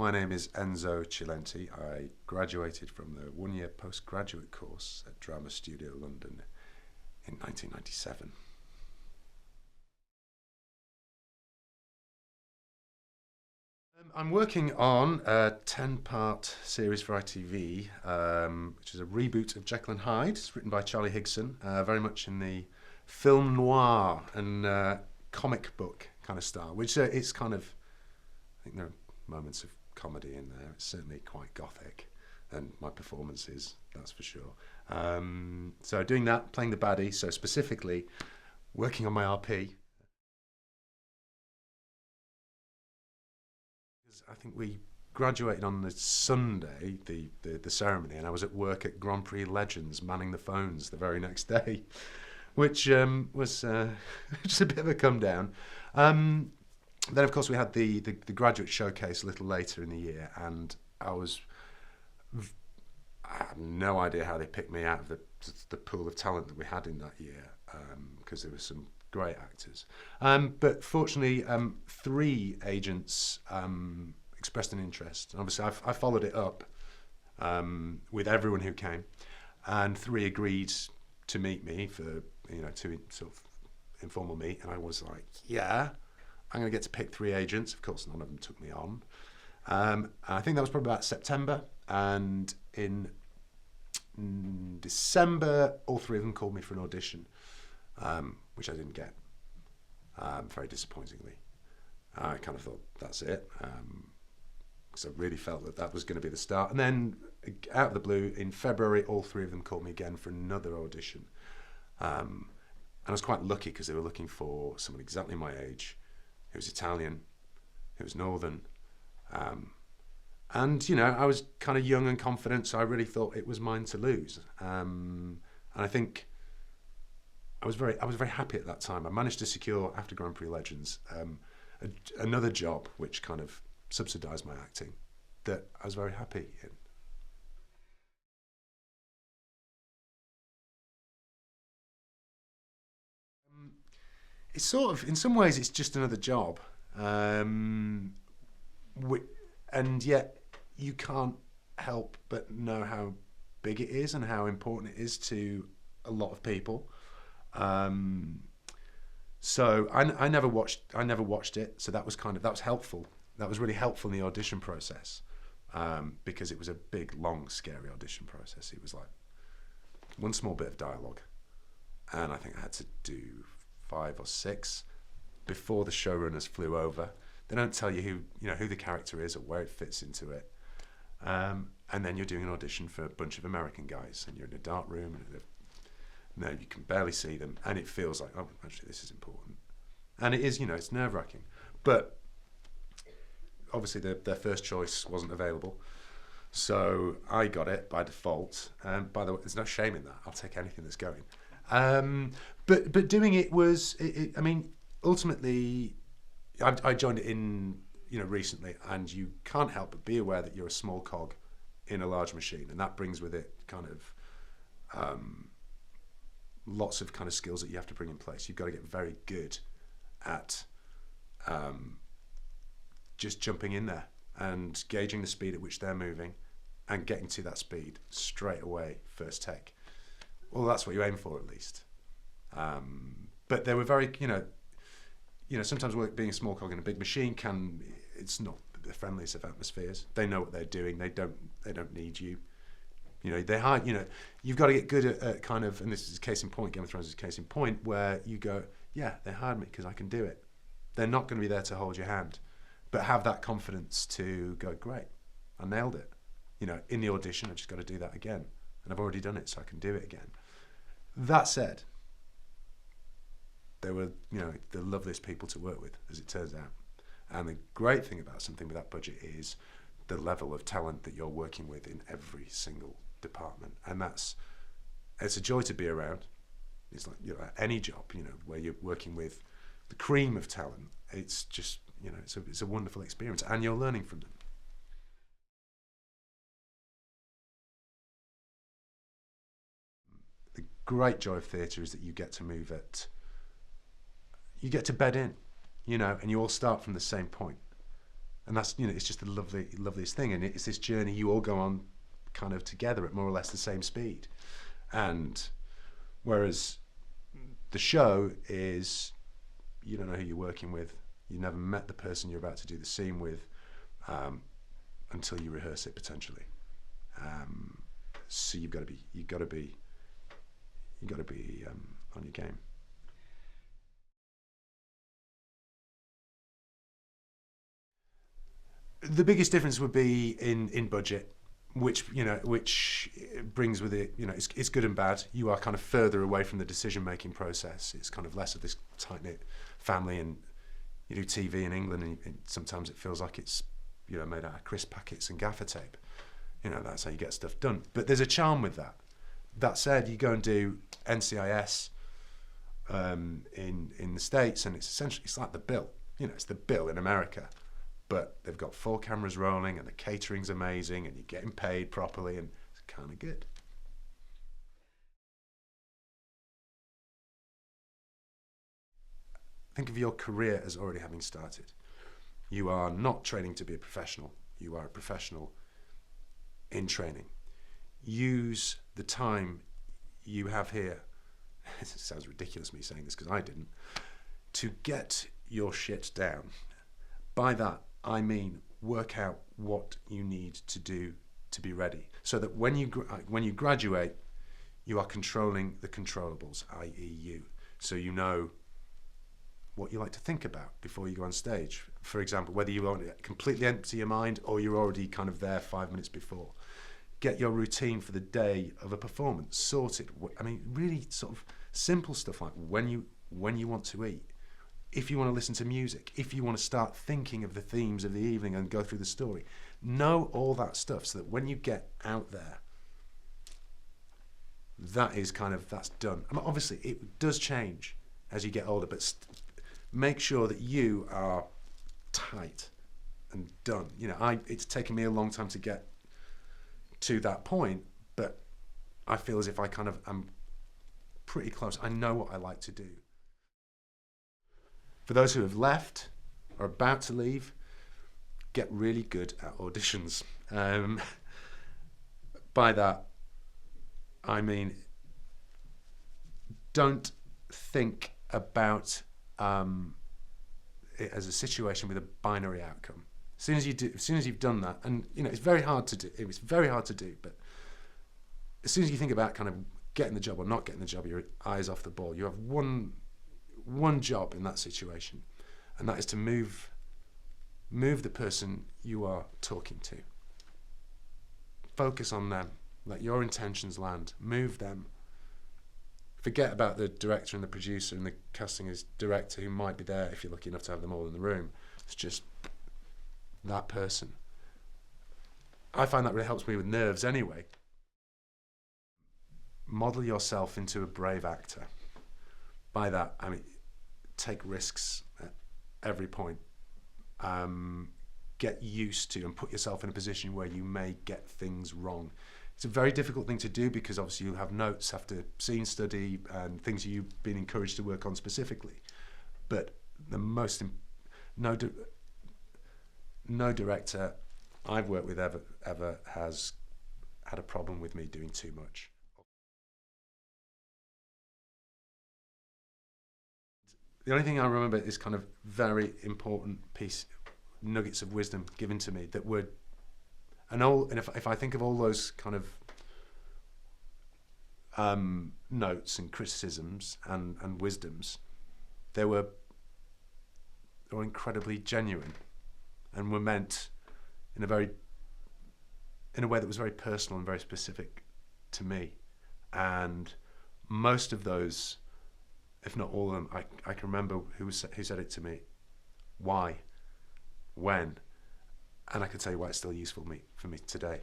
my name is Enzo Cilenti. I graduated from the one-year postgraduate course at Drama Studio London in 1997. I'm working on a 10-part series for ITV, which is a reboot of Jekyll and Hyde. It's written by Charlie Higson, very much in the film noir and comic book kind of style, which it's kind of, I think there are moments of comedy in there. It's certainly quite gothic, and my performance is, that's for sure. So doing that, playing the baddie, so specifically working on my RP. I think we graduated on the Sunday, the ceremony, and I was at work at Grand Prix Legends manning the phones the very next day, which was just a bit of a come down. Then, of course, we had the graduate showcase a little later in the year, and I had no idea how they picked me out of the pool of talent that we had in that year, because there were some great actors. But fortunately, 3 agents expressed an interest. And obviously, I followed it up with everyone who came, and 3 agreed to meet me for, to sort of informal meet. And I was like, yeah, I'm going to get to pick 3 agents. Of course, none of them took me on. I think that was probably about September, and in December, all 3 of them called me for an audition, which I didn't get, very disappointingly. I kind of thought, that's it, because I really felt that was going to be the start. And then, out of the blue, in February, all 3 of them called me again for another audition. And I was quite lucky, because they were looking for someone exactly my age, who was Italian, who was Northern. And, I was kind of young and confident, so I really thought it was mine to lose. And I think I was very happy at that time. I managed to secure, after Grand Prix Legends, another job which kind of subsidised my acting, that I was very happy in. It's sort of, in some ways, it's just another job, and yet you can't help but know how big it is and how important it is to a lot of people. So I never watched it. So that was helpful. That was really helpful in the audition process, because it was a big, long, scary audition process. It was like one small bit of dialogue, and I think I had to do 5 or 6 before the showrunners flew over. They don't tell you who the character is or where it fits into it. And then you're doing an audition for a bunch of American guys, and you're in a dark room, and you can barely see them, and it feels like, oh, actually, this is important. And it is, it's nerve-wracking. But obviously, their first choice wasn't available, so I got it by default. By the way, there's no shame in that. I'll take anything that's going. But doing it was, I mean, ultimately, I joined it in, recently, and you can't help but be aware that you're a small cog in a large machine, and that brings with it kind of lots of kind of skills that you have to bring in place. You've got to get very good at just jumping in there and gauging the speed at which they're moving and getting to that speed straight away, first take. Well, that's what you aim for, at least. But they were very, sometimes being a small cog in a big machine it's not the friendliest of atmospheres. They know what they're doing. They don't need you. They hire, you've got to get good at kind of, and this is case in point, Game of Thrones is case in point, where you go, yeah, they hired me because I can do it. They're not going to be there to hold your hand, but have that confidence to go, great, I nailed it. In the audition, I just got to do that again. And I've already done it, so I can do it again. That said, they were, the loveliest people to work with, as it turns out. And the great thing about something with that budget is the level of talent that you're working with in every single department. And it's a joy to be around. It's like, any job, where you're working with the cream of talent. It's just, it's a wonderful experience, and you're learning from them. The great joy of theatre is that you get to you get to bed in, and you all start from the same point. And that's, you know, it's just the loveliest thing. And it's this journey you all go on kind of together at more or less the same speed. And whereas the show is, you don't know who you're working with. You never met the person you're about to do the scene with until you rehearse it potentially. So you've got to be on your game. The biggest difference would be in budget, which brings with it, it's good and bad. You are kind of further away from the decision-making process. It's kind of less of this tight-knit family, and you do TV in England, and sometimes it feels like it's made out of crisp packets and gaffer tape. That's how you get stuff done. But there's a charm with that. That said, you go and do NCIS in the States, and it's like the bill. It's the bill in America. But they've got 4 cameras rolling, and the catering's amazing, and you're getting paid properly, and it's kind of good. Think of your career as already having started. You are not training to be a professional. You are a professional in training. Use the time you have here, it sounds ridiculous me saying this because I didn't, to get your shit down. By that, I mean work out what you need to do to be ready, so that when you graduate, you are controlling the controllables, i.e. you. So you know what you like to think about before you go on stage. For example, whether you want to completely empty your mind or you're already kind of there 5 minutes before. Get your routine for the day of a performance sorted. I mean, really sort of simple stuff like when you want to eat, if you want to listen to music, if you want to start thinking of the themes of the evening and go through the story. Know all that stuff so that when you get out there, that's done. I mean, obviously, it does change as you get older, but make sure that you are tight and done. It's taken me a long time to get to that point, but I feel as if I'm pretty close. I know what I like to do. For those who have left or about to leave, get really good at auditions. By that, I mean, don't think about it as a situation with a binary outcome. As soon as you've done that, and it's very hard to do. It's very hard to do, but as soon as you think about kind of getting the job or not getting the job, your eyes off the ball. You have one job in that situation, and that is to move the person you are talking to. Focus on them. Let your intentions land. Move them. Forget about the director and the producer and the casting director who might be there if you're lucky enough to have them all in the room. It's just that person. I find that really helps me with nerves anyway. Model yourself into a brave actor. By that, I mean, take risks at every point. Get used to and put yourself in a position where you may get things wrong. It's a very difficult thing to do because obviously you'll have notes after scene study and things you've been encouraged to work on specifically. But no director I've worked with ever has had a problem with me doing too much. The only thing I remember is kind of very important nuggets of wisdom given to me that were, and if I think of all those kind of notes and criticisms and wisdoms, they were incredibly genuine and were meant in a way that was very personal and very specific to me. And most of those, if not all of them, I can remember who said it to me, why, when, and I can tell you why it's still useful for me today,